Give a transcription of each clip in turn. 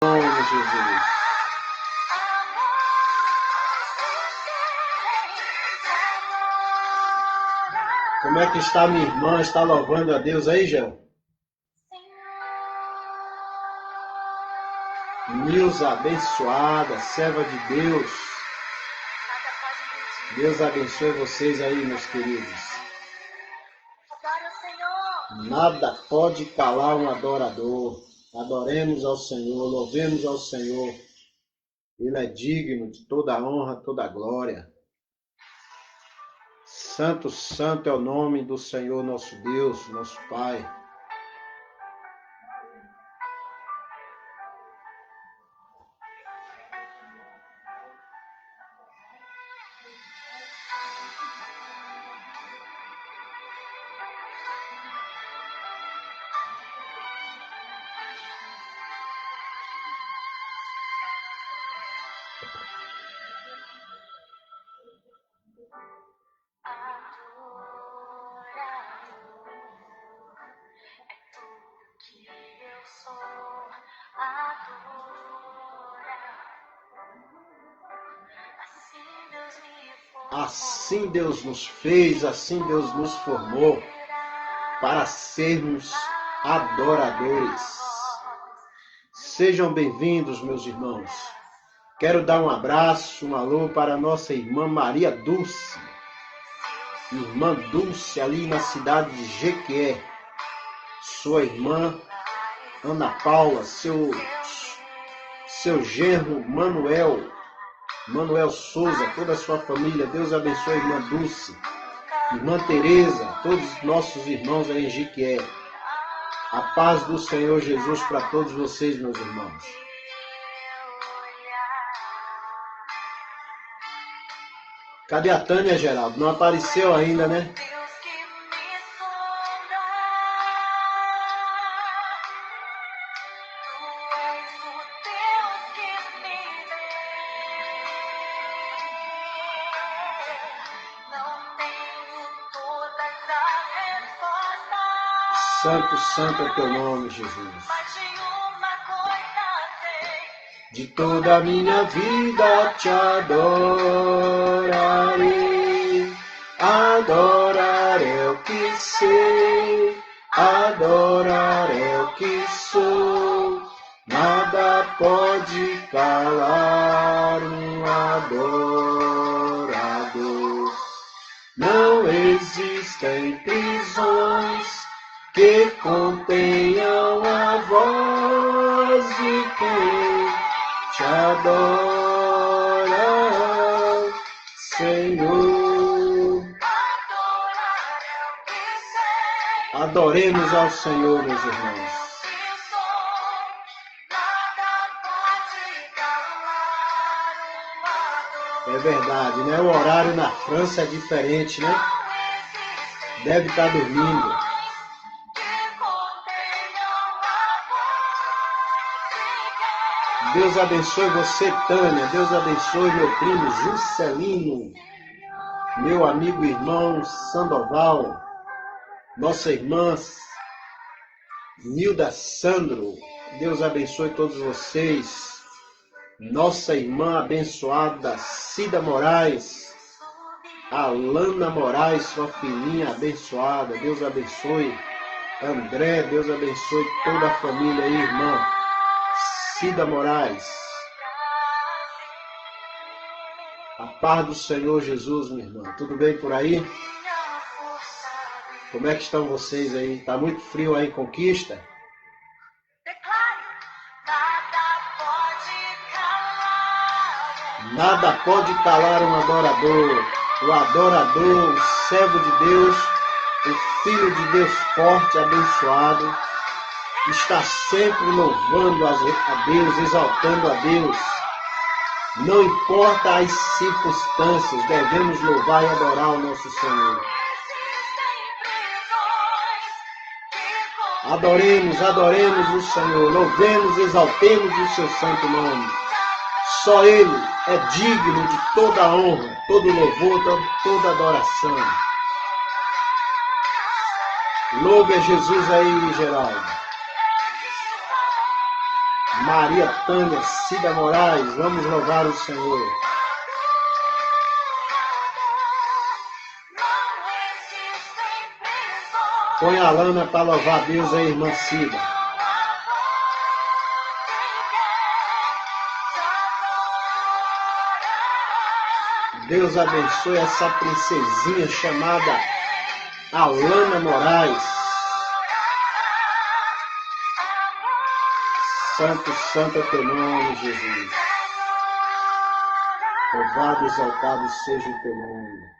nome de Jesus. Como é que está minha irmã? Está louvando a Deus aí, Gel? Nilza abençoada, serva de Deus. Deus abençoe vocês aí, meus queridos. Nada pode calar um adorador. Adoremos ao Senhor, louvemos ao Senhor. Ele é digno de toda a honra, toda a glória. Santo, santo é o nome do Senhor nosso Deus, nosso Pai. Assim Deus nos fez, assim Deus nos formou para sermos adoradores. Sejam bem-vindos, meus irmãos. Quero dar um abraço, um alô para a nossa irmã Maria Dulce. Irmã Dulce, ali na cidade de Jequié. Sua irmã Ana Paula, seu genro Manuel Souza, toda a sua família. Deus abençoe a irmã Dulce, irmã Tereza, todos os nossos irmãos aí em Jequié. A paz do Senhor Jesus para todos vocês, meus irmãos. Cadê a Tânia, Geraldo? Não apareceu ainda, né? Santo, santo é teu nome, Jesus. De toda a minha vida te adorarei. Adorar é o que sei, adorar é o que sou. Nada pode calar um adorador. Não existem prisões que contenham a voz de quem te adora, Senhor. Adoremos ao Senhor, meus irmãos. É verdade, né? O horário na França é diferente, né? Deve estar dormindo. Deus abençoe você, Tânia. Deus abençoe meu primo Juscelino, meu amigo e irmão Sandoval, nossa irmã Nilda Sandro. Deus abençoe todos vocês. Nossa irmã abençoada Cida Moraes, Alana Moraes, sua filhinha abençoada. Deus abençoe. André, Deus abençoe toda a família aí, irmã Cida Moraes. A paz do Senhor Jesus, minha irmã. Tudo bem por aí? Como é que estão vocês aí? Tá muito frio aí em Conquista? Nada pode calar um adorador. O adorador, o servo de Deus, o Filho de Deus forte, abençoado, está sempre louvando a Deus, exaltando a Deus. Não importa as circunstâncias, devemos louvar e adorar o nosso Senhor. Adoremos o Senhor, louvemos, exaltemos o seu santo nome. Só Ele é digno de toda a honra, todo louvor, toda adoração. Louve a Jesus aí, Geraldo. Maria Tânia, Cida Moraes, vamos louvar o Senhor. Põe a Lana para louvar Deus aí, irmã Cida. Deus abençoe essa princesinha chamada Alana Moraes. Santo, santo é teu nome, Jesus. Louvado e exaltado seja o teu nome.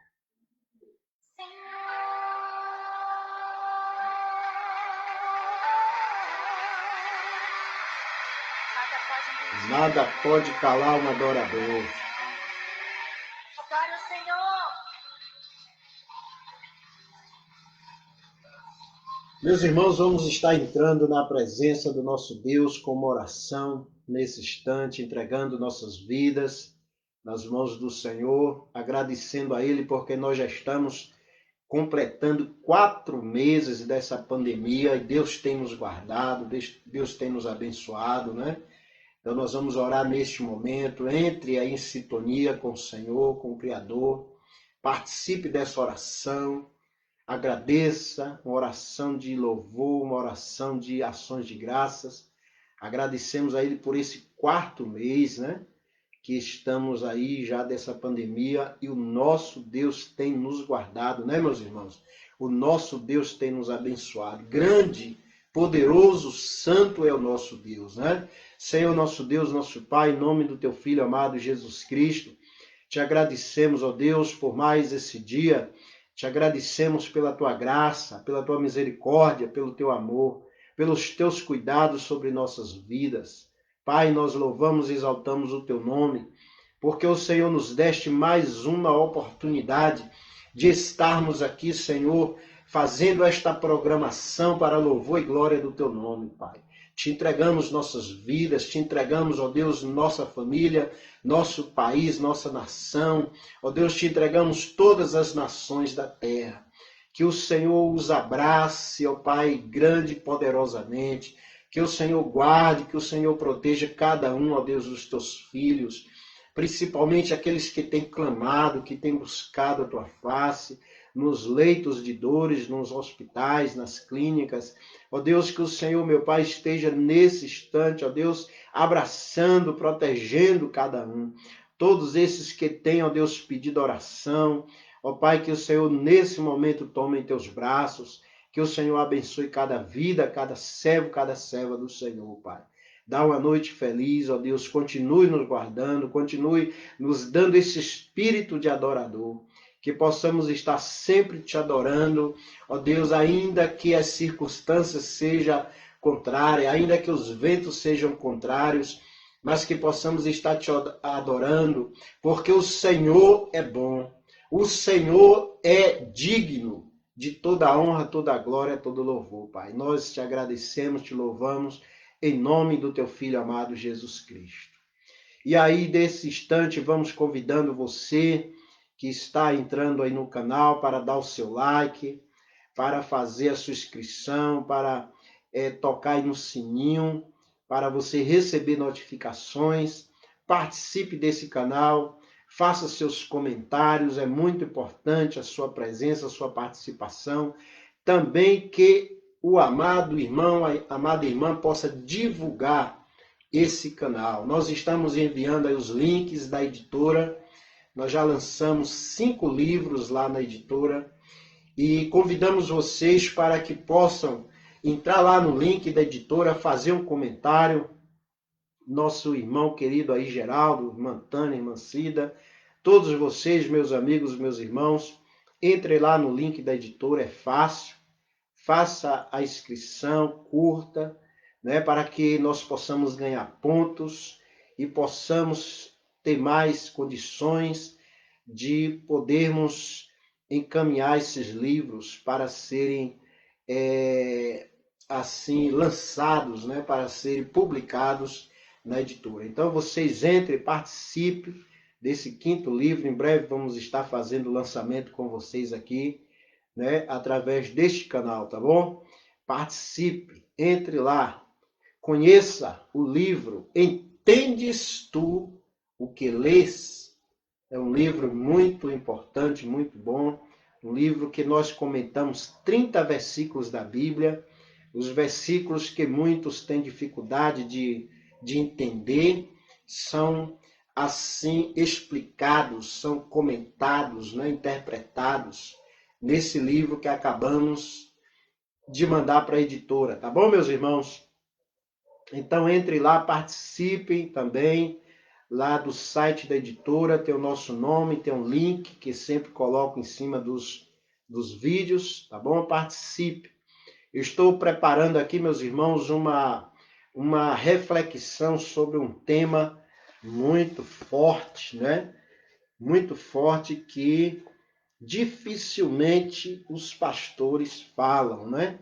Nada pode calar um adorador. Adore o Senhor. Meus irmãos, vamos estar entrando na presença do nosso Deus com uma oração nesse instante, entregando nossas vidas nas mãos do Senhor, agradecendo a Ele porque nós já estamos completando 4 meses dessa pandemia e Deus tem nos guardado, Deus tem nos abençoado, né? Então nós vamos orar neste momento, entre aí em sintonia com o Senhor, com o Criador, participe dessa oração, agradeça, uma oração de louvor, uma oração de ações de graças. Agradecemos a Ele por esse 4º mês, né? Que estamos aí já dessa pandemia e o nosso Deus tem nos guardado, né, meus irmãos? O nosso Deus tem nos abençoado. Grande, poderoso, santo é o nosso Deus, né? Senhor, nosso Deus, nosso Pai, em nome do teu Filho amado Jesus Cristo, te agradecemos, ó Deus, por mais esse dia. Te agradecemos pela tua graça, pela tua misericórdia, pelo teu amor, pelos teus cuidados sobre nossas vidas. Pai, nós louvamos e exaltamos o teu nome, porque o Senhor nos deste mais uma oportunidade de estarmos aqui, Senhor, fazendo esta programação para louvor e glória do teu nome, Pai. Te entregamos nossas vidas, te entregamos, ó Deus, nossa família, nosso país, nossa nação. Ó Deus, te entregamos todas as nações da terra. Que o Senhor os abrace, ó Pai, grande e poderosamente. Que o Senhor guarde, que o Senhor proteja cada um, ó Deus, dos teus filhos, principalmente aqueles que têm clamado, que têm buscado a tua face, nos leitos de dores, nos hospitais, nas clínicas. Ó Deus, que o Senhor, meu Pai, esteja nesse instante, ó Deus, abraçando, protegendo cada um. Todos esses que têm, ó Deus, pedido oração, ó Pai, que o Senhor nesse momento tome em teus braços, que o Senhor abençoe cada vida, cada servo, cada serva do Senhor, Pai. Dá uma noite feliz, ó Deus, continue nos guardando, continue nos dando esse espírito de adorador, que possamos estar sempre te adorando, ó Deus, ainda que as circunstâncias sejam contrárias, ainda que os ventos sejam contrários, mas que possamos estar te adorando, porque o Senhor é bom, o Senhor é digno de toda a honra, toda a glória, todo louvor, Pai. Nós te agradecemos, te louvamos, em nome do teu Filho amado Jesus Cristo. E aí, desse instante, vamos convidando você que está entrando aí no canal para dar o seu like, para fazer a sua inscrição, para tocar aí no sininho, para você receber notificações. Participe desse canal, faça seus comentários, é muito importante a sua presença, a sua participação. Também que o amado irmão, a amada irmã possa divulgar esse canal. Nós estamos enviando aí os links da editora. Nós já lançamos 5 livros lá na editora e convidamos vocês para que possam entrar lá no link da editora, fazer um comentário. Nosso irmão querido aí, Geraldo, irmã Tânia, irmã Cida, todos vocês, meus amigos, meus irmãos, entre lá no link da editora, é fácil. Faça a inscrição, curta, né, para que nós possamos ganhar pontos e possamos ter mais condições de podermos encaminhar esses livros para serem assim lançados, né, para serem publicados na editora. Então vocês entrem, participem desse 5º livro. Em breve vamos estar fazendo o lançamento com vocês aqui, né, através deste canal, tá bom? Participe, entre lá, conheça o livro Entendes Tu o que Lês? É um livro muito importante, muito bom. Um livro que nós comentamos 30 versículos da Bíblia, os versículos que muitos têm dificuldade de entender, são assim explicados, são comentados, né, interpretados nesse livro que acabamos de mandar para a editora, tá bom, meus irmãos? Então entre lá, participem também lá do site da editora, tem o nosso nome, tem um link que sempre coloco em cima dos vídeos, tá bom? Participe. Eu estou preparando aqui, meus irmãos, uma reflexão sobre um tema muito forte, né? Muito forte que dificilmente os pastores falam, né?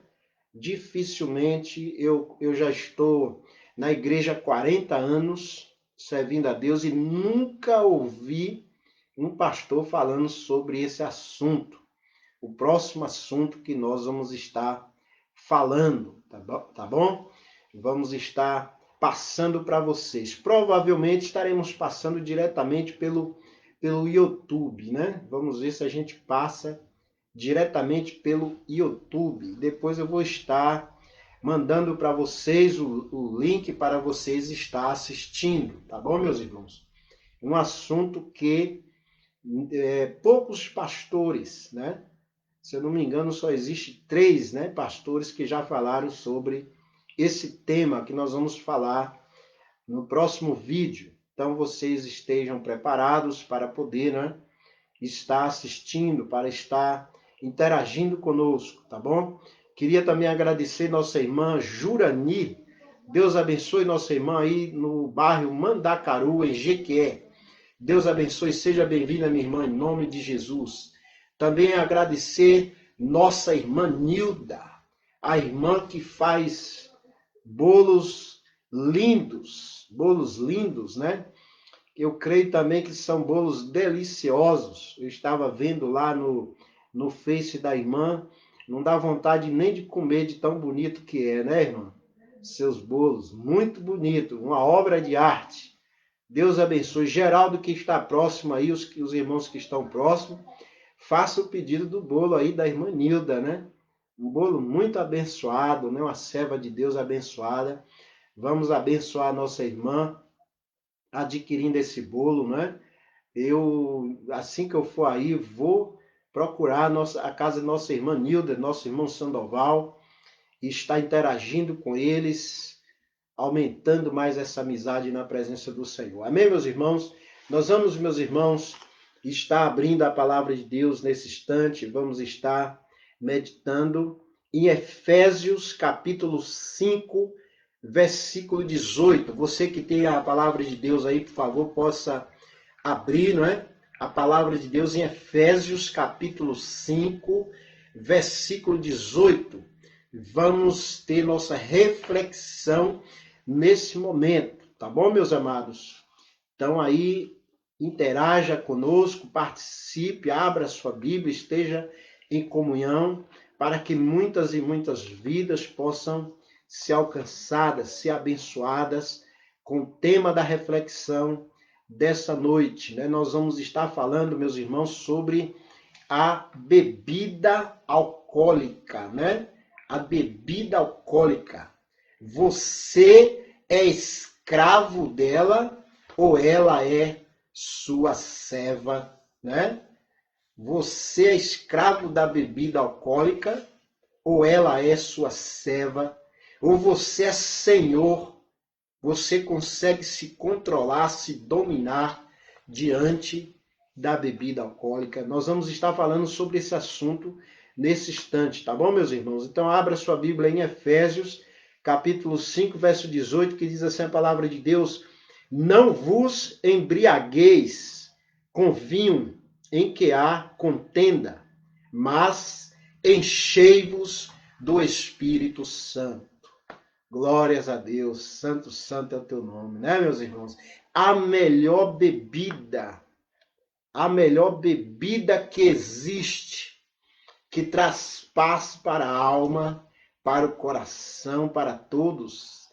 Dificilmente eu já estou na igreja há 40 anos, servindo a Deus, e nunca ouvi um pastor falando sobre esse assunto. O próximo assunto que nós vamos estar falando, tá bom? Vamos estar passando para vocês. Provavelmente estaremos passando diretamente pelo YouTube, né? Vamos ver se a gente passa diretamente pelo YouTube. Depois eu vou estar mandando para vocês o link para vocês estar assistindo, tá bom, meus irmãos? Um assunto que poucos pastores, né? Se eu não me engano, só existe 3, né, pastores que já falaram sobre esse tema que nós vamos falar no próximo vídeo. Então vocês estejam preparados para poder, né, estar assistindo, para estar interagindo conosco, tá bom? Queria também agradecer nossa irmã Jurani. Deus abençoe nossa irmã aí no bairro Mandacaru, em Jequié. Deus abençoe, seja bem-vinda, minha irmã, em nome de Jesus. Também agradecer nossa irmã Nilda, a irmã que faz bolos lindos, né? Eu creio também que são bolos deliciosos. Eu estava vendo lá no Face da irmã, não dá vontade nem de comer de tão bonito que é, né, irmã? Seus bolos, muito bonito, uma obra de arte. Deus abençoe. Geraldo que está próximo aí, os irmãos que estão próximos, faça o pedido do bolo aí da irmã Nilda, né? Um bolo muito abençoado, né? Uma serva de Deus abençoada. Vamos abençoar a nossa irmã adquirindo esse bolo, né? Eu, assim que eu for aí, vou procurar a casa da nossa irmã Nilda, nosso irmão Sandoval, e estar interagindo com eles, aumentando mais essa amizade na presença do Senhor. Amém, meus irmãos? Nós vamos, meus irmãos, estar abrindo a palavra de Deus nesse instante. Vamos estar meditando em Efésios, capítulo 5, versículo 18. Você que tem a palavra de Deus aí, por favor, possa abrir, não é? A palavra de Deus em Efésios, capítulo 5, versículo 18. Vamos ter nossa reflexão nesse momento, tá bom, meus amados? Então aí, interaja conosco, participe, abra sua Bíblia, esteja em comunhão, para que muitas e muitas vidas possam ser alcançadas, ser abençoadas com o tema da reflexão dessa noite, né? Nós vamos estar falando, meus irmãos, sobre a bebida alcoólica, né? A bebida alcoólica. Você é escravo dela ou ela é sua serva, né? Você é escravo da bebida alcoólica ou ela é sua serva? Ou você é senhor? Você consegue se controlar, se dominar diante da bebida alcoólica? Nós vamos estar falando sobre esse assunto nesse instante, tá bom, meus irmãos? Então, abra sua Bíblia em Efésios, capítulo 5, verso 18, que diz assim a palavra de Deus: não vos embriagueis com vinho em que há contenda, mas enchei-vos do Espírito Santo. Glórias a Deus, santo, santo é o teu nome, né, meus irmãos? A melhor bebida que existe, que traz paz para a alma, para o coração, para todos,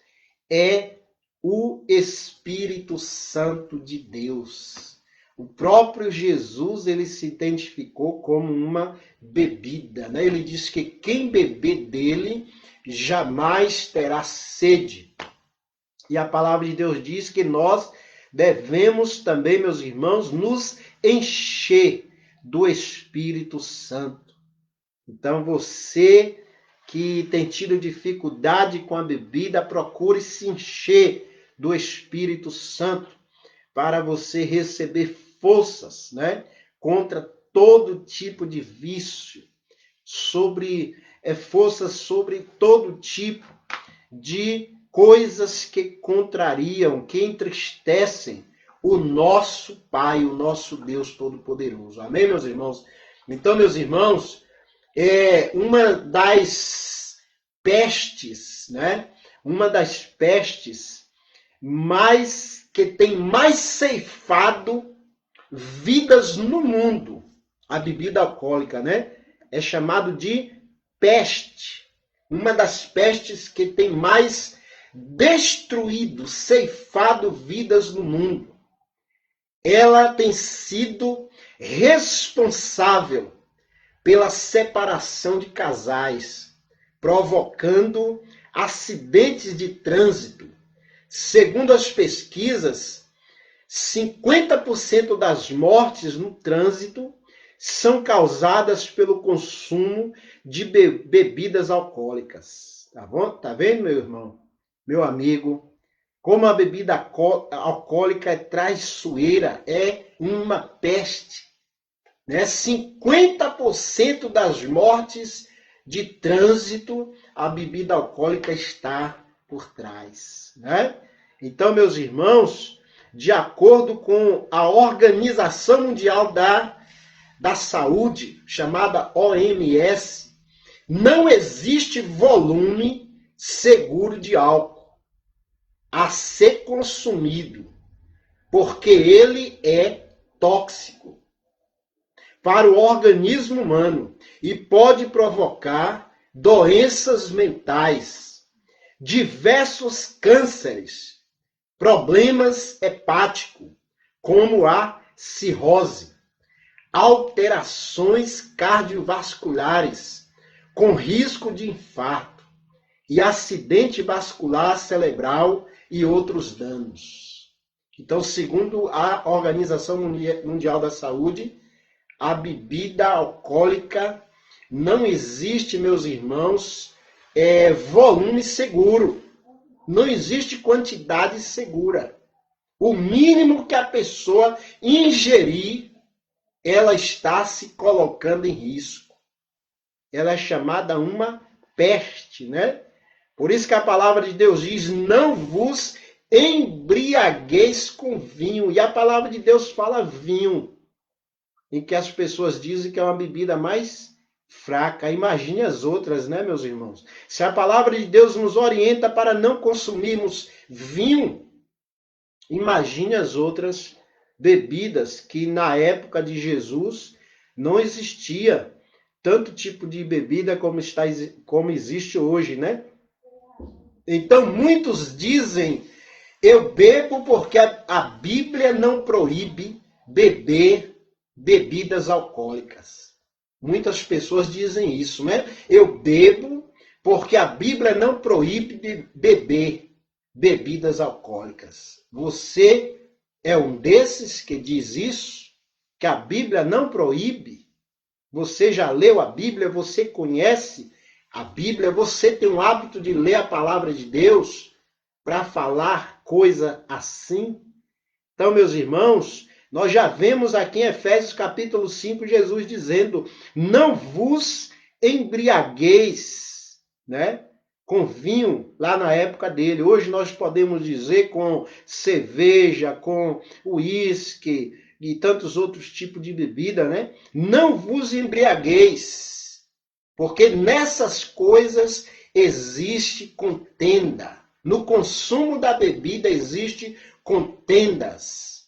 é o Espírito Santo de Deus. O próprio Jesus, ele se identificou como uma bebida, né? Ele diz que quem beber dele jamais terá sede. E a palavra de Deus diz que nós devemos também, meus irmãos, nos encher do Espírito Santo. Então, você que tem tido dificuldade com a bebida, procure se encher do Espírito Santo para você receber forças, né, contra todo tipo de vício, forças sobre todo tipo de coisas que contrariam, que entristecem o nosso Pai, o nosso Deus Todo-Poderoso. Amém, meus irmãos? Então, meus irmãos, uma das pestes, né? Uma das pestes que tem mais ceifado vidas no mundo, a bebida alcoólica, né? É chamado de peste. Uma das pestes que tem mais destruído, ceifado vidas no mundo. Ela tem sido responsável pela separação de casais, provocando acidentes de trânsito. Segundo as pesquisas, 50% das mortes no trânsito são causadas pelo consumo de bebidas alcoólicas. Tá bom? Tá vendo, meu irmão? Meu amigo? Como a bebida alcoólica é traiçoeira, é uma peste. Né? 50% das mortes de trânsito, a bebida alcoólica está por trás. Né? Então, meus irmãos, de acordo com a Organização Mundial da Saúde, chamada OMS, não existe volume seguro de álcool a ser consumido, porque ele é tóxico para o organismo humano e pode provocar doenças mentais, diversos cânceres, problemas hepáticos, como a cirrose, alterações cardiovasculares, com risco de infarto e acidente vascular cerebral e outros danos. Então, segundo a Organização Mundial da Saúde, a bebida alcoólica não existe, meus irmãos, volume seguro. Não existe quantidade segura. O mínimo que a pessoa ingerir, ela está se colocando em risco. Ela é chamada uma peste, né? Por isso que a palavra de Deus diz, não vos embriagueis com vinho. E a palavra de Deus fala vinho, em que as pessoas dizem que é uma bebida mais fraca. Imagine as outras, né, meus irmãos? Se a palavra de Deus nos orienta para não consumirmos vinho, imagine as outras bebidas que na época de Jesus não existia tanto tipo de bebida como existe hoje, né? Então muitos dizem, eu bebo porque a Bíblia não proíbe beber bebidas alcoólicas. Muitas pessoas dizem isso, né? Eu bebo porque a Bíblia não proíbe beber bebidas alcoólicas. Você é um desses que diz isso? Que a Bíblia não proíbe? Você já leu a Bíblia? Você conhece a Bíblia? Você tem o hábito de ler a palavra de Deus para falar coisa assim? Então, meus irmãos, nós já vemos aqui em Efésios capítulo 5, Jesus dizendo, não vos embriagueis, né, com vinho lá na época dele. Hoje nós podemos dizer com cerveja, com uísque e tantos outros tipos de bebida, né? Não vos embriagueis, porque nessas coisas existe contenda. No consumo da bebida existe contendas,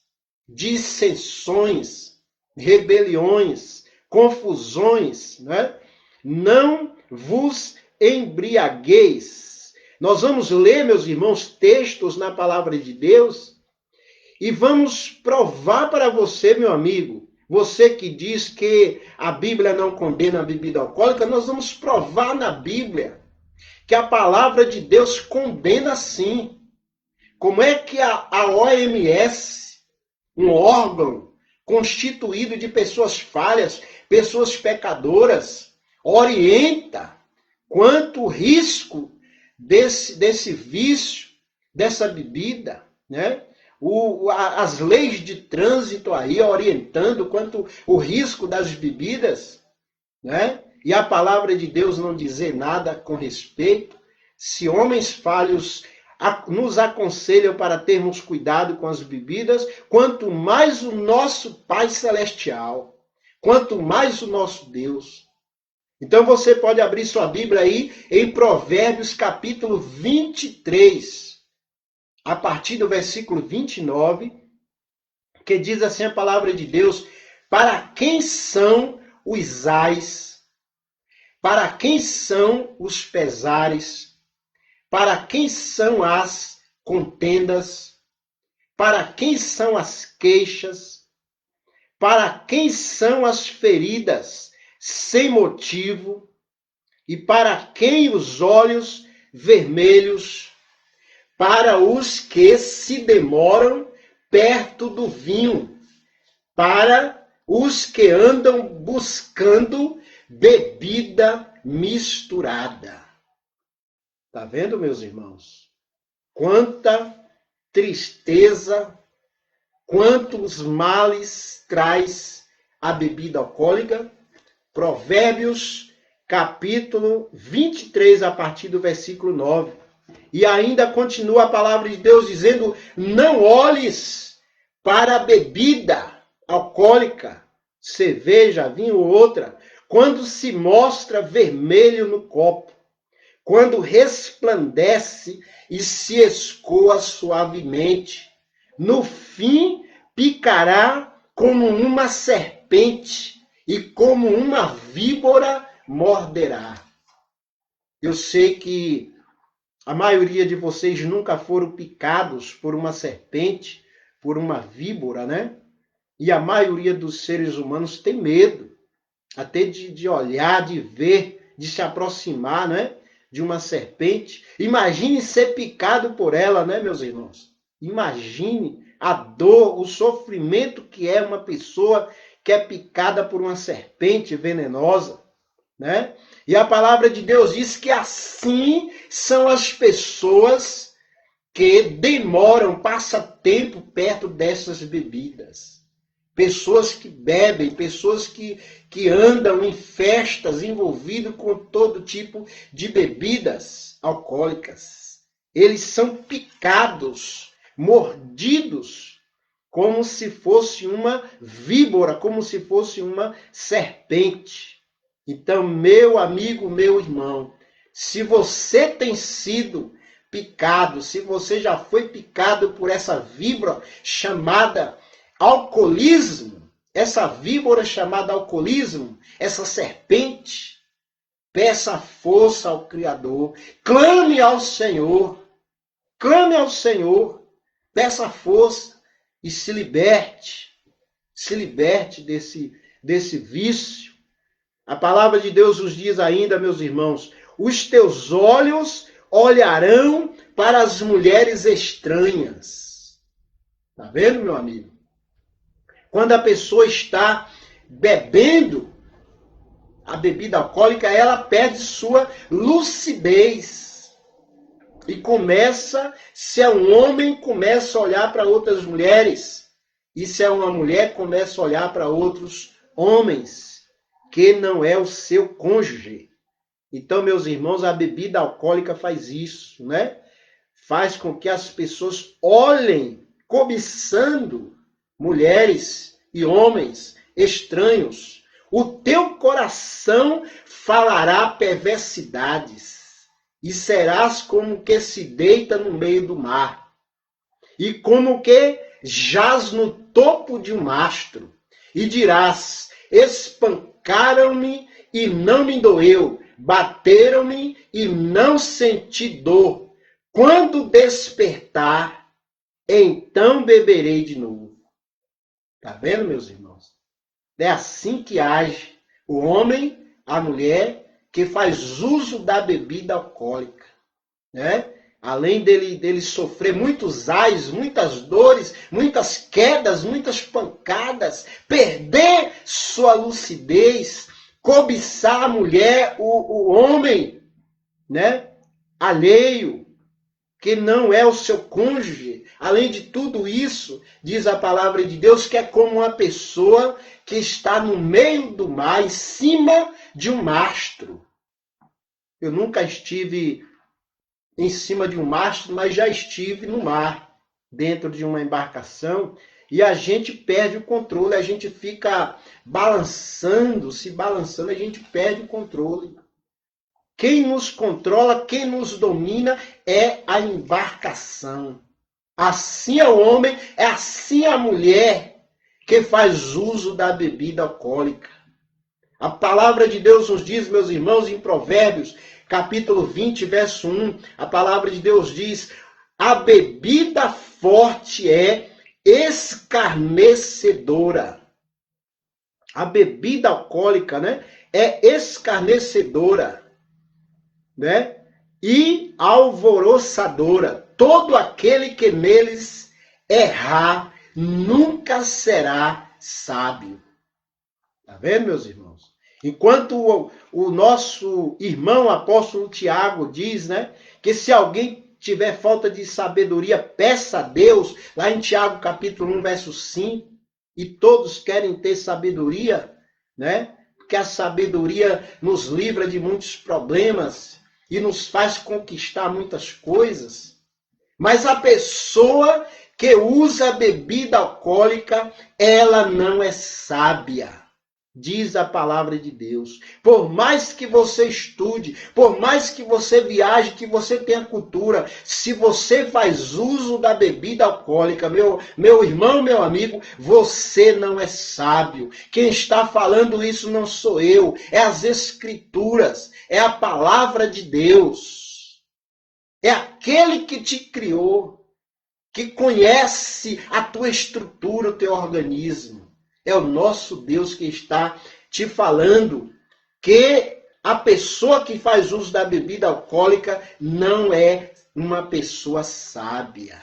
dissensões, rebeliões, confusões, né? Não vos embriagueis, Nós vamos ler, meus irmãos, textos na palavra de Deus e vamos provar para você, meu amigo, você que diz que a Bíblia não condena a bebida alcoólica, nós vamos provar na Bíblia que a palavra de Deus condena sim. Como é que a OMS, um órgão constituído de pessoas falhas, pessoas pecadoras, orienta quanto o risco desse vício, dessa bebida, né? As leis de trânsito aí orientando quanto o risco das bebidas, né? E a palavra de Deus não dizer nada com respeito. Se homens falhos nos aconselham para termos cuidado com as bebidas, quanto mais o nosso Pai Celestial, quanto mais o nosso Deus. Então você pode abrir sua Bíblia aí em Provérbios capítulo 23, a partir do versículo 29, que diz assim a palavra de Deus: para quem são os ais? Para quem são os pesares? Para quem são as contendas? Para quem são as queixas? Para quem são as feridas sem motivo? E para quem os olhos vermelhos? Para os que se demoram perto do vinho, para os que andam buscando bebida misturada. Tá vendo, meus irmãos? Quanta tristeza, quantos males traz a bebida alcoólica. Provérbios, capítulo 23, a partir do versículo 9. E ainda continua a palavra de Deus dizendo: não olhes para a bebida alcoólica, cerveja, vinho ou outra, quando se mostra vermelho no copo, quando resplandece e se escoa suavemente. No fim, picará como uma serpente e como uma víbora morderá. Eu sei que a maioria de vocês nunca foram picados por uma serpente, por uma víbora, né? E a maioria dos seres humanos tem medo, até de olhar, de ver, de se aproximar, né? De uma serpente. Imagine ser picado por ela, né, meus irmãos? Imagine a dor, o sofrimento que é uma pessoa que é picada por uma serpente venenosa, né? E a palavra de Deus diz que assim são as pessoas que demoram, passam tempo perto dessas bebidas. Pessoas que bebem, pessoas que andam em festas envolvidos com todo tipo de bebidas alcoólicas. Eles são picados, mordidos, como se fosse uma víbora, como se fosse uma serpente. Então, meu amigo, meu irmão, se você tem sido picado, se você já foi picado por essa víbora chamada alcoolismo, essa víbora chamada alcoolismo, essa serpente, peça força ao Criador, clame ao Senhor, peça força e se liberte desse vício. A palavra de Deus nos diz ainda, meus irmãos, os teus olhos olharão para as mulheres estranhas. Tá vendo, meu amigo? Quando a pessoa está bebendo a bebida alcoólica, ela perde sua lucidez. E se é um homem, começa a olhar para outras mulheres. E se é uma mulher, começa a olhar para outros homens, que não é o seu cônjuge. Então, meus irmãos, a bebida alcoólica faz isso, né? Faz com que as pessoas olhem, cobiçando mulheres e homens estranhos. O teu coração falará perversidades, e serás como que se deita no meio do mar, e como que jaz no topo de um mastro, e dirás: espancaram-me e não me doeu, bateram-me e não senti dor. Quando despertar, então beberei de novo. Tá vendo, meus irmãos? É assim que age o homem, a mulher, que faz uso da bebida alcoólica, né? Além dele sofrer muitos ais, muitas dores, muitas quedas, muitas pancadas, perder sua lucidez, cobiçar a mulher, o homem, né? Alheio, que não é o seu cônjuge. Além de tudo isso, diz a palavra de Deus que é como uma pessoa que está no meio do mar, em cima de um mastro. Eu nunca estive em cima de um mastro, mas já estive no mar, dentro de uma embarcação, e a gente perde o controle, a gente fica balançando, se balançando, a gente perde o controle. Quem nos controla, quem nos domina é a embarcação. Assim é o homem, é assim a mulher que faz uso da bebida alcoólica. A palavra de Deus nos diz, meus irmãos, em Provérbios, capítulo 20, verso 1, a palavra de Deus diz: a bebida forte é escarnecedora. A bebida alcoólica, né, é escarnecedora, né? E alvoroçadora. Todo aquele que neles errar nunca será sábio. Tá vendo, meus irmãos? Enquanto o nosso irmão apóstolo Tiago diz, né, que se alguém tiver falta de sabedoria, peça a Deus, lá em Tiago capítulo 1, verso 5, e todos querem ter sabedoria, né? Porque a sabedoria nos livra de muitos problemas e nos faz conquistar muitas coisas. Mas a pessoa que usa bebida alcoólica, ela não é sábia. Diz a palavra de Deus. Por mais que você estude, por mais que você viaje, que você tenha cultura, se você faz uso da bebida alcoólica, meu irmão, meu amigo, você não é sábio. Quem está falando isso não sou eu, é as Escrituras, é a palavra de Deus. É aquele que te criou, que conhece a tua estrutura, o teu organismo. É o nosso Deus que está te falando que a pessoa que faz uso da bebida alcoólica não é uma pessoa sábia.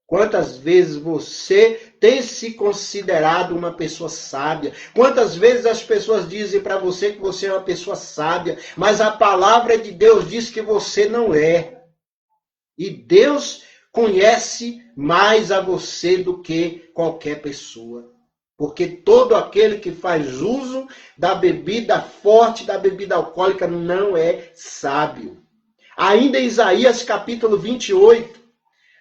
Quantas vezes você tem se considerado uma pessoa sábia? Quantas vezes as pessoas dizem para você que você é uma pessoa sábia, mas a palavra de Deus diz que você não é. E Deus conhece mais a você do que qualquer pessoa. Porque todo aquele que faz uso da bebida forte, da bebida alcoólica, não é sábio. Ainda em Isaías capítulo 28,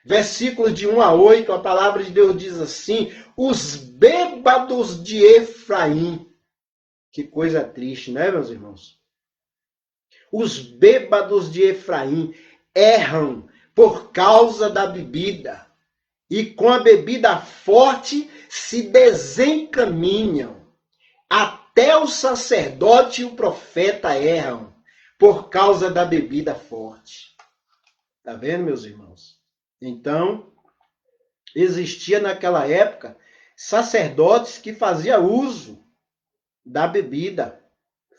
versículos de 1 a 8, a palavra de Deus diz assim: os bêbados de Efraim. Que coisa triste, né, meus irmãos? Os bêbados de Efraim erram por causa da bebida. E com a bebida forte se desencaminham. Até o sacerdote e o profeta erram por causa da bebida forte. Tá vendo, meus irmãos? Então, existia naquela época sacerdotes que faziam uso da bebida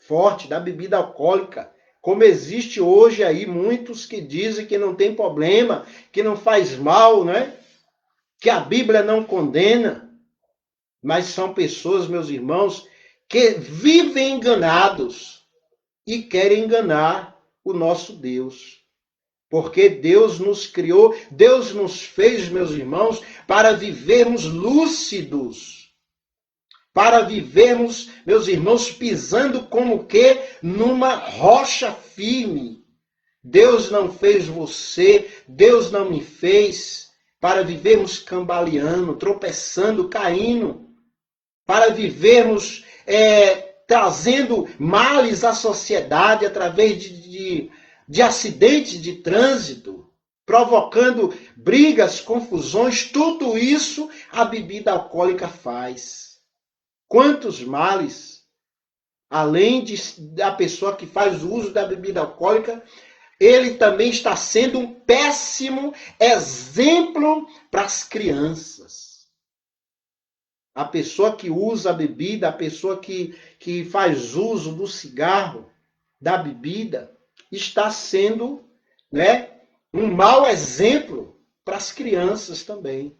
forte, da bebida alcoólica. Como existe hoje aí muitos que dizem que não tem problema, que não faz mal, né? Que a Bíblia não condena, mas são pessoas, meus irmãos, que vivem enganados e querem enganar o nosso Deus. Porque Deus nos criou, Deus nos fez, meus irmãos, para vivermos lúcidos, para vivermos, meus irmãos, pisando como que numa rocha firme. Deus não fez você, Deus não me fez para vivermos cambaleando, tropeçando, caindo, para vivermos trazendo males à sociedade através de acidentes de trânsito, provocando brigas, confusões, tudo isso a bebida alcoólica faz. Quantos males, além da pessoa que faz uso da bebida alcoólica, ele também está sendo um péssimo exemplo para as crianças. A pessoa que usa a bebida, a pessoa que faz uso do cigarro, da bebida, está sendo, né, um mau exemplo para as crianças também.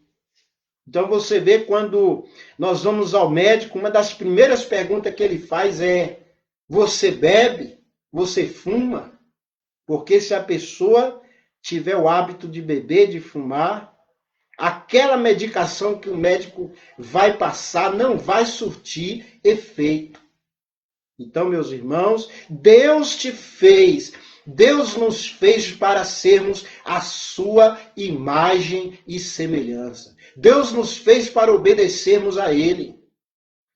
Então você vê, quando nós vamos ao médico, uma das primeiras perguntas que ele faz é: você bebe? Você fuma? Porque se a pessoa tiver o hábito de beber, de fumar, aquela medicação que o médico vai passar não vai surtir efeito. Então, meus irmãos, Deus nos fez para sermos a sua imagem e semelhança. Deus nos fez para obedecermos a Ele.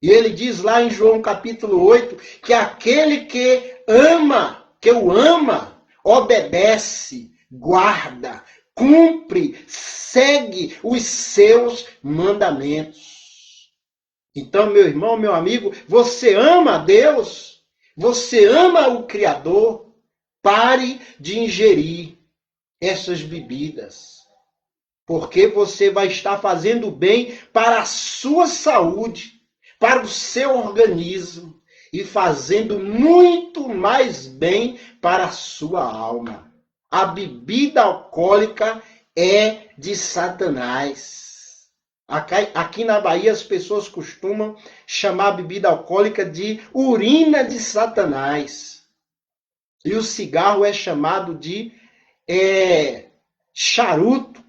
E Ele diz lá em João capítulo 8, que aquele que o ama, obedece, guarda, cumpre, segue os seus mandamentos. Então, meu irmão, meu amigo, você ama a Deus? Você ama o Criador? Pare de ingerir essas bebidas, porque você vai estar fazendo bem para a sua saúde, para o seu organismo, e fazendo muito mais bem para a sua alma. A bebida alcoólica é de Satanás. Aqui na Bahia as pessoas costumam chamar a bebida alcoólica de urina de Satanás. E o cigarro é chamado de charuto,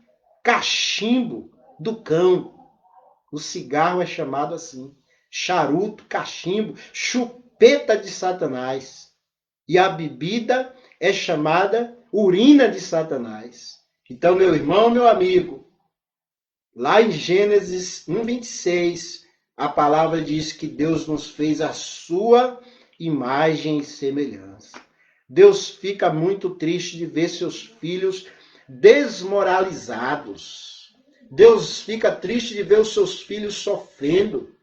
cachimbo do cão. O cigarro é chamado assim: charuto, cachimbo, chupeta de Satanás. E a bebida é chamada urina de Satanás. Então, meu irmão, meu amigo, lá em Gênesis 1:26, a palavra diz que Deus nos fez a sua imagem e semelhança. Deus fica muito triste de ver seus filhos desmoralizados. Deus fica triste de ver os seus filhos sofrendo,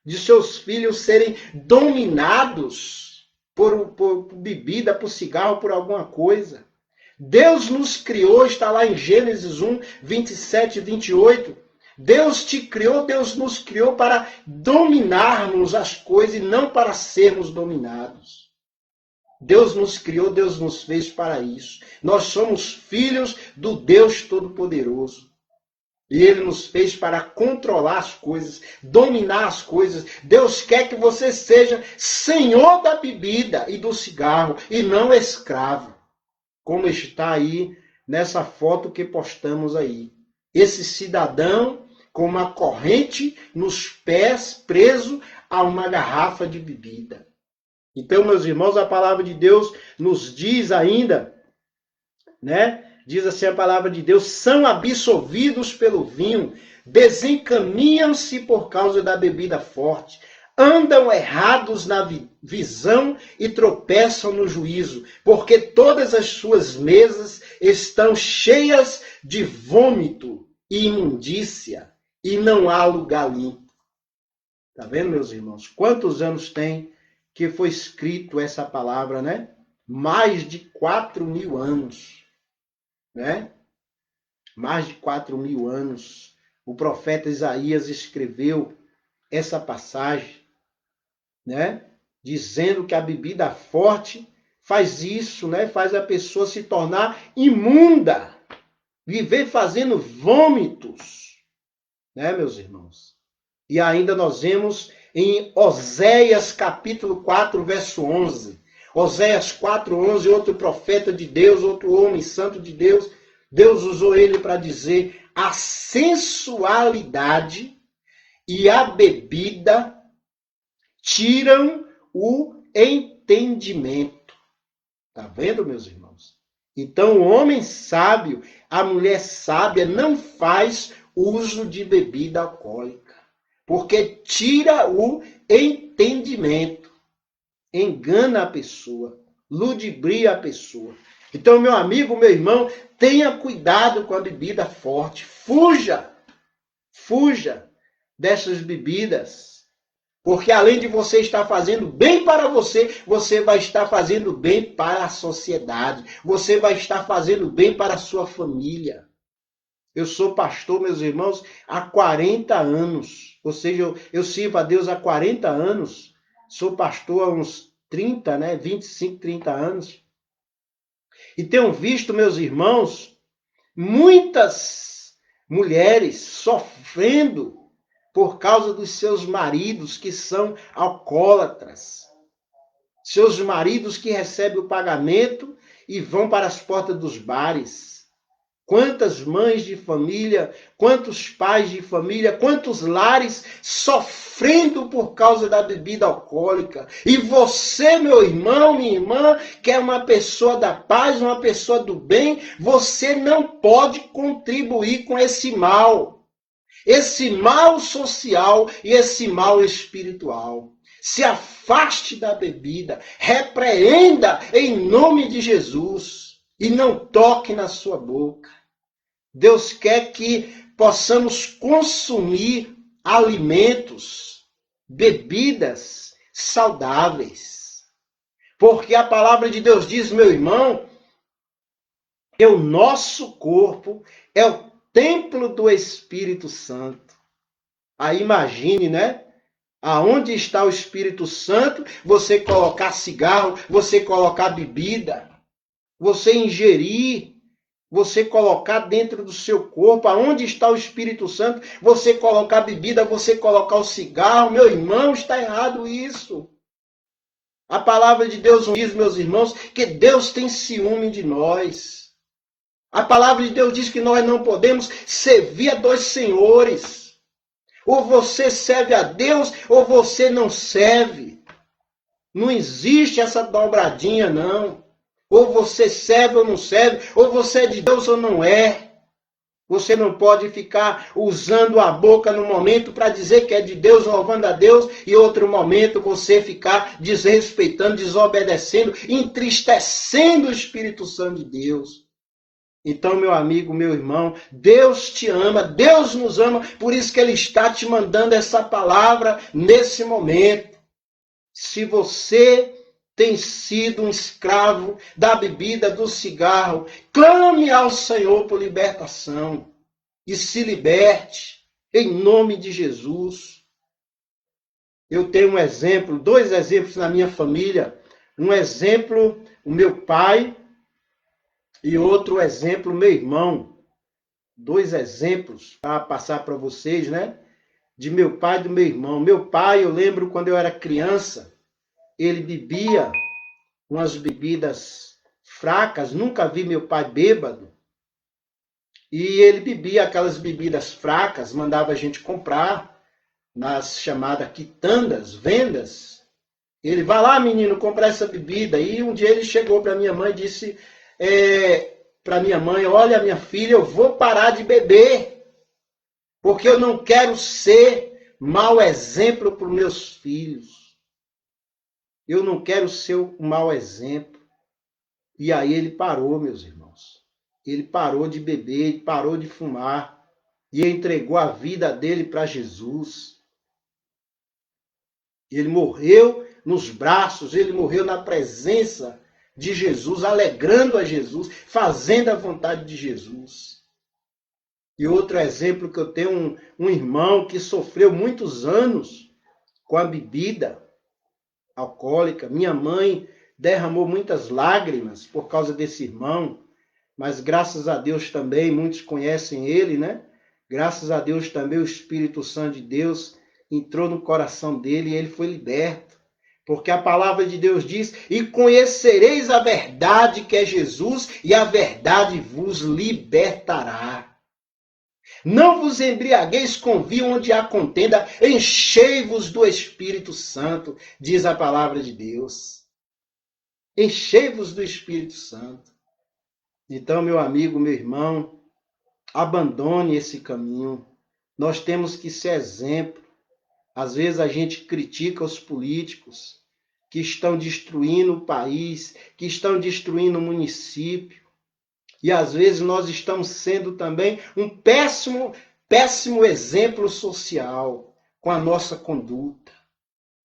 de seus filhos serem dominados por bebida, por cigarro, por alguma coisa. Deus nos criou, está lá em Gênesis 1, 27 e 28. Deus te criou, Deus nos criou para dominarmos as coisas e não para sermos dominados. Deus nos criou, Deus nos fez para isso. Nós somos filhos do Deus Todo-Poderoso. E Ele nos fez para controlar as coisas, dominar as coisas. Deus quer que você seja senhor da bebida e do cigarro, e não escravo, como está aí nessa foto que postamos aí. Esse cidadão com uma corrente nos pés, preso a uma garrafa de bebida. Então, meus irmãos, a palavra de Deus nos diz ainda, né? Diz assim a palavra de Deus: são absorvidos pelo vinho, desencaminham-se por causa da bebida forte, andam errados na visão e tropeçam no juízo, porque todas as suas mesas estão cheias de vômito e imundícia, e não há lugar limpo. Tá vendo, meus irmãos? Quantos anos tem que foi escrito essa palavra, né? Mais de 4.000 anos. Né? Mais de 4.000 anos, o profeta Isaías escreveu essa passagem, né? Dizendo que a bebida forte faz isso, né? Faz a pessoa se tornar imunda, viver fazendo vômitos, né, meus irmãos? E ainda nós vemos em Oséias capítulo 4, verso 11. Oséias 4:11, outro profeta de Deus, outro homem santo de Deus, Deus usou ele para dizer: a sensualidade e a bebida tiram o entendimento. Tá vendo, meus irmãos? Então, o homem sábio, a mulher sábia não faz uso de bebida alcoólica, porque tira o entendimento. Engana a pessoa, ludibria a pessoa. Então, meu amigo, meu irmão, tenha cuidado com a bebida forte. Fuja dessas bebidas. Porque além de você estar fazendo bem para você, você vai estar fazendo bem para a sociedade. Você vai estar fazendo bem para a sua família. Eu sou pastor, meus irmãos, há 40 anos. Ou seja, eu sirvo a Deus há 40 anos. Sou pastor há uns 30, né? 25, 30 anos. E tenho visto, meus irmãos, muitas mulheres sofrendo por causa dos seus maridos que são alcoólatras. Seus maridos que recebem o pagamento e vão para as portas dos bares. Quantas mães de família, quantos pais de família, quantos lares sofrendo por causa da bebida alcoólica. E você, meu irmão, minha irmã, que é uma pessoa da paz, uma pessoa do bem, você não pode contribuir com esse mal. Esse mal social e esse mal espiritual. Se afaste da bebida, repreenda em nome de Jesus e não toque na sua boca. Deus quer que possamos consumir alimentos, bebidas saudáveis. Porque a palavra de Deus diz, meu irmão, que o nosso corpo é o templo do Espírito Santo. Aí imagine, né? Aonde está o Espírito Santo, você colocar cigarro, você colocar bebida, você ingerir, você colocar dentro do seu corpo, aonde está o Espírito Santo, você colocar bebida, você colocar o cigarro. Meu irmão, está errado isso. A palavra de Deus diz, meus irmãos, que Deus tem ciúme de nós. A palavra de Deus diz que nós não podemos servir a dois senhores. Ou você serve a Deus, ou você não serve. Não existe essa dobradinha, não. Ou você serve ou não serve, ou você é de Deus ou não é. Você não pode ficar usando a boca no momento para dizer que é de Deus, louvando a Deus, e outro momento você ficar desrespeitando, desobedecendo, entristecendo o Espírito Santo de Deus. Então, meu amigo, meu irmão, Deus te ama, Deus nos ama, por isso que Ele está te mandando essa palavra nesse momento. Se você tem sido um escravo da bebida, do cigarro, clame ao Senhor por libertação e se liberte em nome de Jesus. Eu tenho um exemplo, dois exemplos na minha família. Um exemplo, o meu pai, e outro exemplo, meu irmão. Dois exemplos para passar para vocês, né? De meu pai e do meu irmão. Meu pai, eu lembro quando eu era criança, ele bebia umas bebidas fracas, nunca vi meu pai bêbado. E ele bebia aquelas bebidas fracas, mandava a gente comprar nas chamadas quitandas, vendas. Ele, vai lá, menino, comprar essa bebida. E um dia ele chegou para minha mãe e disse para minha mãe, olha, minha filha, eu vou parar de beber, porque eu não quero ser mau exemplo para os meus filhos. Eu não quero ser um mau exemplo. E aí ele parou, meus irmãos. Ele parou de beber, ele parou de fumar. E entregou a vida dele para Jesus. Ele morreu nos braços, ele morreu na presença de Jesus, alegrando a Jesus, fazendo a vontade de Jesus. E outro exemplo que eu tenho, um irmão que sofreu muitos anos com a bebida alcoólica. Minha mãe derramou muitas lágrimas por causa desse irmão, mas graças a Deus também, muitos conhecem ele, né? Graças a Deus também o Espírito Santo de Deus entrou no coração dele e ele foi liberto. Porque a palavra de Deus diz, e conhecereis a verdade que é Jesus, e a verdade vos libertará. Não vos embriagueis com vinho onde há contenda, enchei-vos do Espírito Santo, diz a palavra de Deus. Enchei-vos do Espírito Santo. Então, meu amigo, meu irmão, abandone esse caminho. Nós temos que ser exemplo. Às vezes a gente critica os políticos que estão destruindo o país, que estão destruindo o município. E às vezes nós estamos sendo também um péssimo exemplo social com a nossa conduta.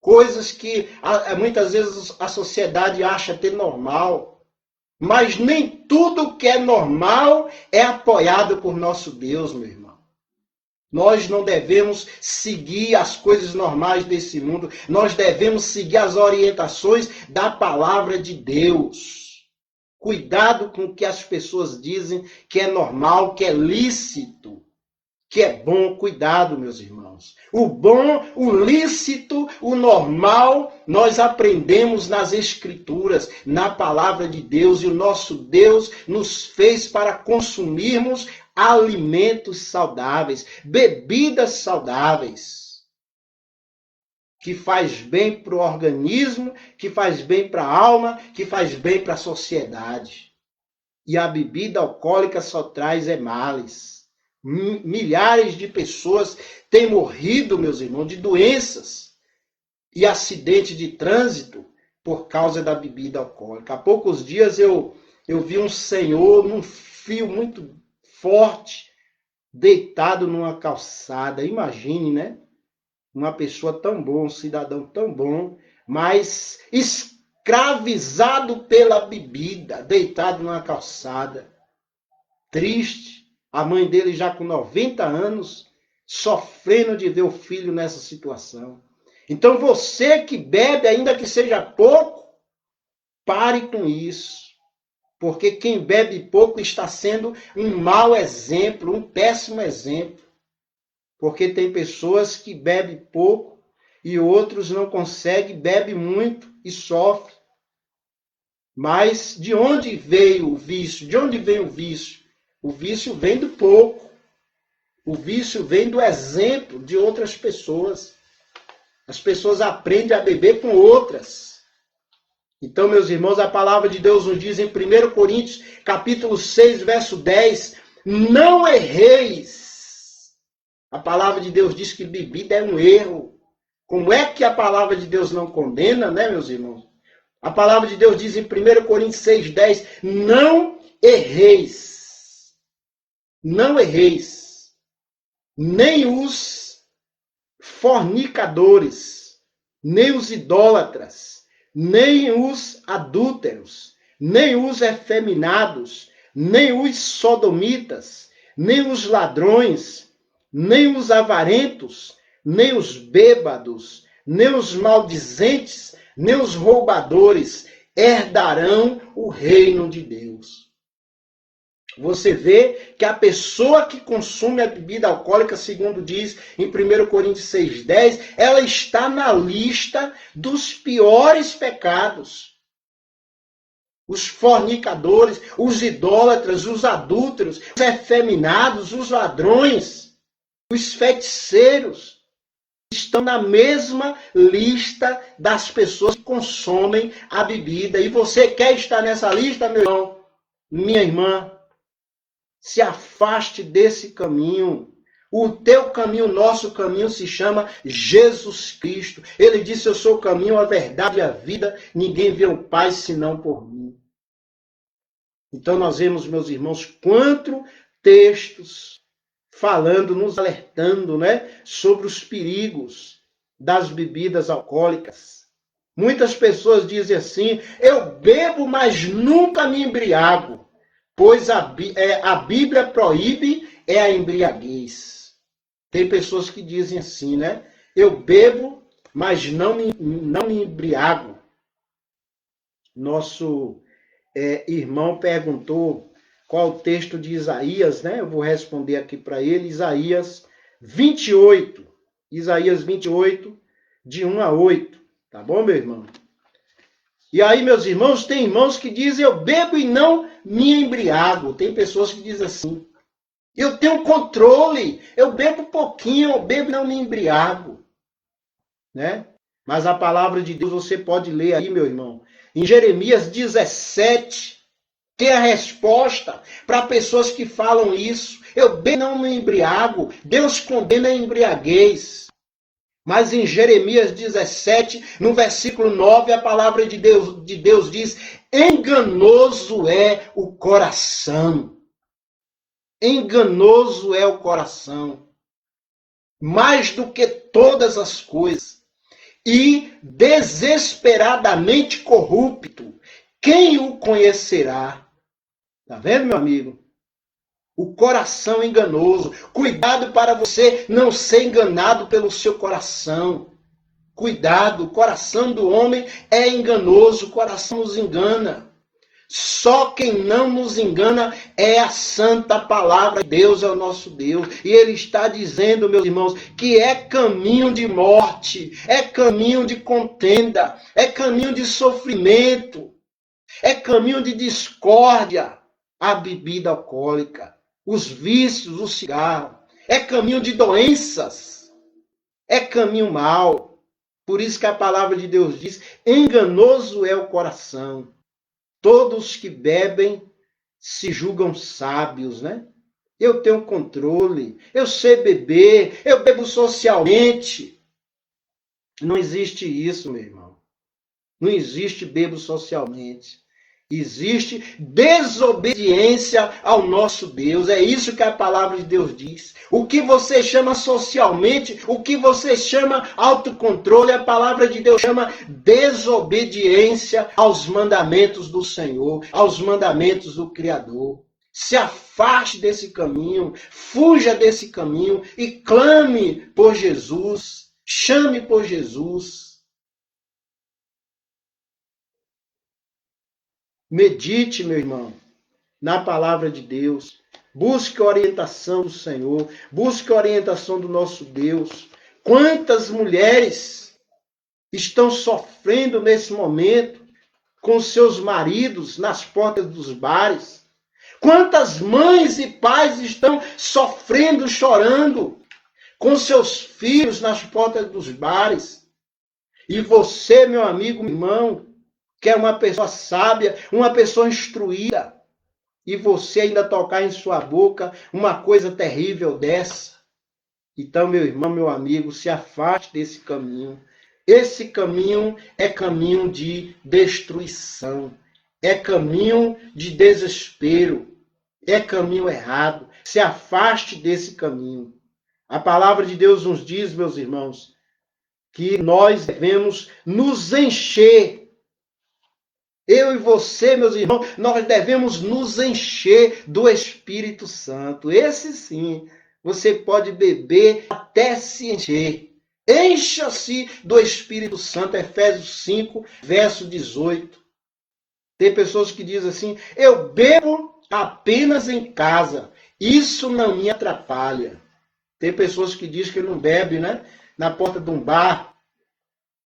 coisas que muitas vezes a sociedade acha ter normal. Mas nem tudo que é normal é apoiado por nosso Deus, meu irmão. Nós não devemos seguir as coisas normais desse mundo. Nós devemos seguir as orientações da palavra de Deus. Cuidado com o que as pessoas dizem que é normal, que é lícito, que é bom. Cuidado, meus irmãos. O bom, o lícito, o normal, nós aprendemos nas Escrituras, na palavra de Deus. E o nosso Deus nos fez para consumirmos alimentos saudáveis, bebidas saudáveis, que faz bem para o organismo, que faz bem para a alma, que faz bem para a sociedade. E a bebida alcoólica só traz males. Milhares de pessoas têm morrido, meus irmãos, de doenças e acidentes de trânsito por causa da bebida alcoólica. Há poucos dias eu vi um senhor num fio muito forte, deitado numa calçada. Imagine, né? Uma pessoa tão boa, um cidadão tão bom, mas escravizado pela bebida, deitado numa calçada. Triste. A mãe dele já com 90 anos, sofrendo de ver o filho nessa situação. Então você que bebe, ainda que seja pouco, pare com isso. Porque quem bebe pouco está sendo um mau exemplo, um péssimo exemplo. Porque tem pessoas que bebem pouco e outros não conseguem, bebem muito e sofrem. Mas de onde veio o vício? De onde vem o vício? O vício vem do pouco. O vício vem do exemplo de outras pessoas. As pessoas aprendem a beber com outras. Então, meus irmãos, a palavra de Deus nos diz em 1 Coríntios, capítulo 6, verso 10, não erreis. A palavra de Deus diz que bebida é um erro. Como é que a palavra de Deus não condena, né, meus irmãos? A palavra de Deus diz em 1 Coríntios 6, 10, não erreis. Não erreis. Nem os fornicadores, nem os idólatras, nem os adúlteros, nem os efeminados, nem os sodomitas, nem os ladrões, nem os avarentos, nem os bêbados, nem os maldizentes, nem os roubadores herdarão o reino de Deus. Você vê que a pessoa que consome a bebida alcoólica, segundo diz em 1 Coríntios 6,10, ela está na lista dos piores pecados. Os fornicadores, os idólatras, os adúlteros, os efeminados, os ladrões, os feiticeiros, estão na mesma lista das pessoas que consomem a bebida. E você quer estar nessa lista, meu irmão, minha irmã? Se afaste desse caminho. O teu caminho, o nosso caminho se chama Jesus Cristo. Ele disse, eu sou o caminho, a verdade e a vida. Ninguém vê o Pai senão por mim. Então nós vemos, meus irmãos, quantos textos falando, nos alertando, né, sobre os perigos das bebidas alcoólicas. Muitas pessoas dizem assim, eu bebo, mas nunca me embriago. Pois a Bíblia proíbe a embriaguez. Tem pessoas que dizem assim, né? Eu bebo, mas não me embriago. Nosso irmão perguntou qual o texto de Isaías, né? Eu vou responder aqui para ele. Isaías 28. Isaías 28, de 1 a 8. Tá bom, meu irmão? E aí, meus irmãos, tem irmãos que dizem, eu bebo e não me embriago. Tem pessoas que dizem assim, eu tenho controle, eu bebo pouquinho, eu bebo e não me embriago. Né? Mas a palavra de Deus você pode ler aí, meu irmão. Em Jeremias 17, tem a resposta para pessoas que falam isso. Eu bebo e não me embriago. Deus condena a embriaguez. Mas em Jeremias 17, no versículo 9, a palavra de Deus diz, enganoso é o coração. Enganoso é o coração. Mais do que todas as coisas. e desesperadamente corrupto. Quem o conhecerá? Tá vendo, meu amigo? O coração enganoso. Cuidado para você não ser enganado pelo seu coração. Cuidado, o coração do homem é enganoso, o coração nos engana. Só quem não nos engana é a santa palavra de Deus, é o nosso Deus. E ele está dizendo, meus irmãos, que é caminho de morte, é caminho de contenda, é caminho de sofrimento, é caminho de discórdia, a bebida alcoólica, os vícios, o cigarro, é caminho de doenças, é caminho mau. Por isso que a palavra de Deus diz, enganoso é o coração. Todos que bebem se julgam sábios, né? Eu tenho controle, eu sei beber, eu bebo socialmente. Não existe isso, meu irmão. Não existe bebo socialmente. Existe desobediência ao nosso Deus. É isso que a palavra de Deus diz. O que você chama socialmente, o que você chama autocontrole, a palavra de Deus chama desobediência aos mandamentos do Senhor, aos mandamentos do Criador. Se afaste desse caminho, fuja desse caminho e clame por Jesus, chame por Jesus. Medite, meu irmão, na palavra de Deus. Busque a orientação do Senhor. Busque a orientação do nosso Deus. Quantas mulheres estão sofrendo nesse momento com seus maridos nas portas dos bares? Quantas mães e pais estão sofrendo, chorando com seus filhos nas portas dos bares? E você, meu amigo, meu irmão, que é uma pessoa sábia, uma pessoa instruída, e você ainda tocar em sua boca uma coisa terrível dessa. Então, meu irmão, meu amigo, se afaste desse caminho. Esse caminho é caminho de destruição, é caminho de desespero, é caminho errado. Se afaste desse caminho. A palavra de Deus nos diz, meus irmãos, que nós devemos nos encher. Eu e você, meus irmãos, nós devemos nos encher do Espírito Santo. Esse sim, você pode beber até se encher. Encha-se do Espírito Santo, Efésios 5, verso 18. Tem pessoas que dizem assim, eu bebo apenas em casa, isso não me atrapalha. Tem pessoas que dizem que não bebe, né? Na porta de um bar,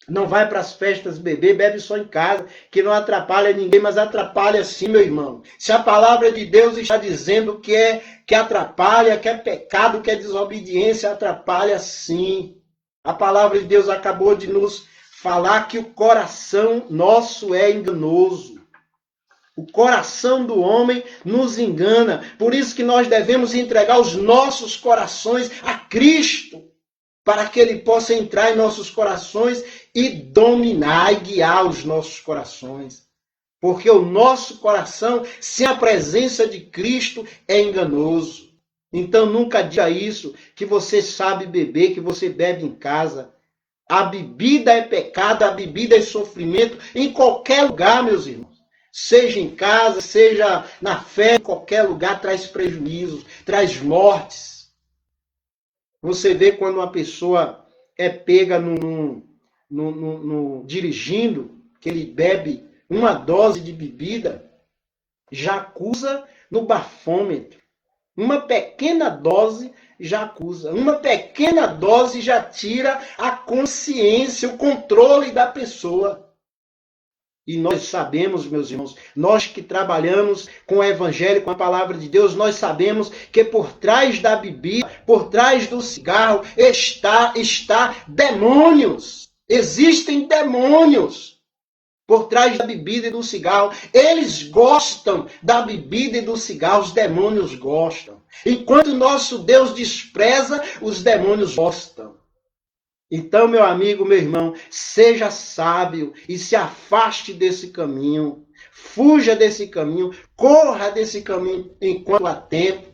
não vai para as festas beber, bebe só em casa, que não atrapalha ninguém, mas atrapalha sim, meu irmão. Se a palavra de Deus está dizendo que atrapalha, que é pecado, que é desobediência, atrapalha sim. A palavra de Deus acabou de nos falar que o coração nosso é enganoso. O coração do homem nos engana. Por isso que nós devemos entregar os nossos corações a Cristo, para que ele possa entrar em nossos corações e dominar e guiar os nossos corações. Porque o nosso coração, sem a presença de Cristo, é enganoso. Então nunca diga isso, que você sabe beber, que você bebe em casa. A bebida é pecado, a bebida é sofrimento em qualquer lugar, meus irmãos. Seja em casa, seja na fé, em qualquer lugar traz prejuízos, traz mortes. Você vê quando uma pessoa é pega dirigindo, que ele bebe uma dose de bebida, já acusa no bafômetro. Uma pequena dose já acusa. Uma pequena dose já tira a consciência, o controle da pessoa. E nós sabemos, meus irmãos, nós que trabalhamos com o Evangelho, com a palavra de Deus, nós sabemos que por trás da bebida, por trás do cigarro, está demônios. Existem demônios por trás da bebida e do cigarro. Eles gostam da bebida e do cigarro, os demônios gostam. Enquanto o nosso Deus despreza, os demônios gostam. Então, meu amigo, meu irmão, seja sábio e se afaste desse caminho. Fuja desse caminho, corra desse caminho enquanto há tempo.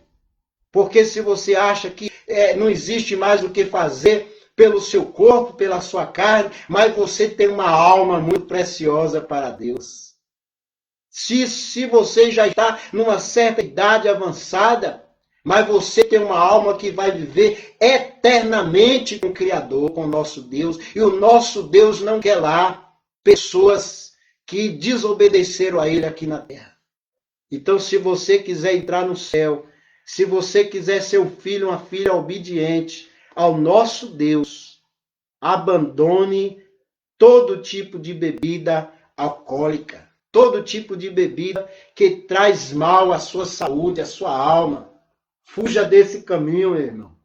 Porque se você acha que não existe mais o que fazer, pelo seu corpo, pela sua carne, mas você tem uma alma muito preciosa para Deus. Se você já está numa certa idade avançada, mas você tem uma alma que vai viver eternamente com o Criador, com o nosso Deus, e o nosso Deus não quer lá pessoas que desobedeceram a Ele aqui na terra. Então, se você quiser entrar no céu, se você quiser ser um filho, uma filha obediente ao nosso Deus, abandone todo tipo de bebida alcoólica, todo tipo de bebida que traz mal à sua saúde, à sua alma. Fuja desse caminho, meu irmão.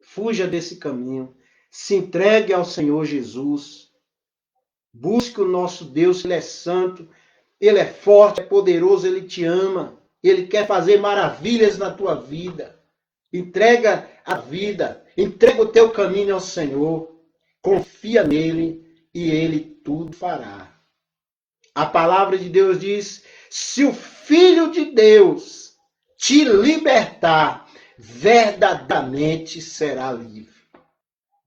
Fuja desse caminho. Se entregue ao Senhor Jesus. Busque o nosso Deus, Ele é santo, Ele é forte, é poderoso, Ele te ama. Ele quer fazer maravilhas na tua vida. Entrega a vida, entrega o teu caminho ao Senhor. Confia nele e Ele tudo fará. A palavra de Deus diz: se o Filho de Deus te libertar, verdadeiramente será livre.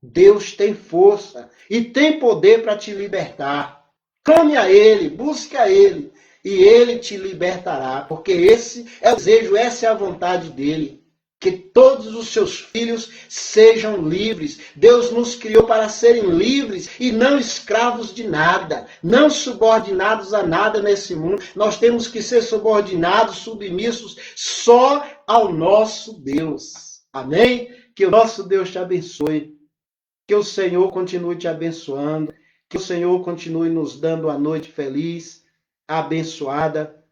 Deus tem força e tem poder para te libertar. Clame a Ele, busque a Ele, e Ele te libertará, porque esse é o desejo, essa é a vontade dEle. Que todos os seus filhos sejam livres. Deus nos criou para serem livres e não escravos de nada, não subordinados a nada nesse mundo. Nós temos que ser subordinados, submissos só ao nosso Deus. Amém? Que o nosso Deus te abençoe. Que o Senhor continue te abençoando. Que o Senhor continue nos dando uma noite feliz, abençoada.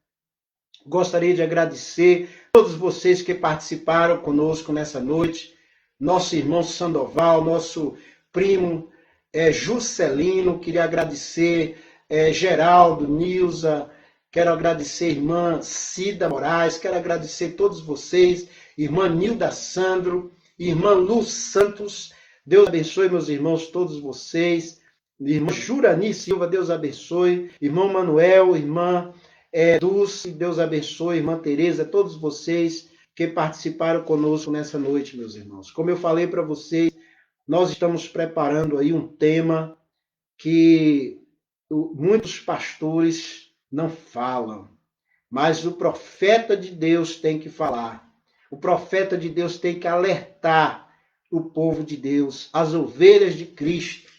Gostaria de agradecer a todos vocês que participaram conosco nessa noite. Nosso irmão Sandoval, nosso primo Juscelino, queria agradecer Geraldo, Nilza, quero agradecer a irmã Cida Moraes, quero agradecer a todos vocês, irmã Nilda Sandro, irmã Lu Santos. Deus abençoe, meus irmãos, todos vocês. Irmã Jurani Silva, Deus abençoe. Irmão Manuel, irmã Dulce, Deus abençoe, irmã Tereza, todos vocês que participaram conosco nessa noite, meus irmãos. Como eu falei para vocês, nós estamos preparando aí um tema que muitos pastores não falam, mas o profeta de Deus tem que falar. O profeta de Deus tem que alertar o povo de Deus, as ovelhas de Cristo.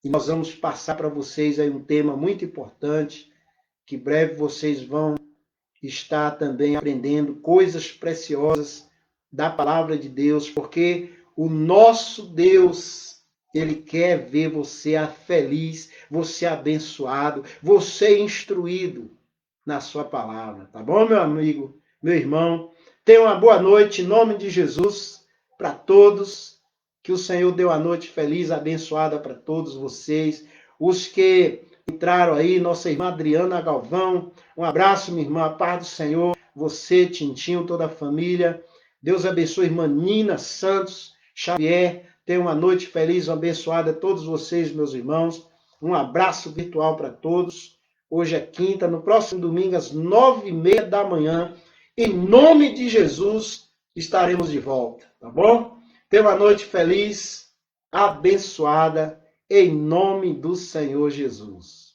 E nós vamos passar para vocês aí um tema muito importante, que breve vocês vão estar também aprendendo coisas preciosas da palavra de Deus, porque o nosso Deus, Ele quer ver você feliz, você abençoado, você instruído na sua palavra. Tá bom, meu amigo, meu irmão? Tenha uma boa noite, em nome de Jesus, para todos. Que o Senhor dê uma noite feliz, abençoada para todos vocês. Os que entraram aí, nossa irmã Adriana Galvão, um abraço, minha irmã, a paz do Senhor, você, Tintinho, toda a família. Deus abençoe, irmã Nina Santos, Xavier, tenha uma noite feliz, abençoada a todos vocês, meus irmãos. Um abraço virtual para todos. Hoje é quinta, no próximo domingo, às 9h30 da manhã, em nome de Jesus, estaremos de volta, tá bom? Tenha uma noite feliz, abençoada, em nome do Senhor Jesus.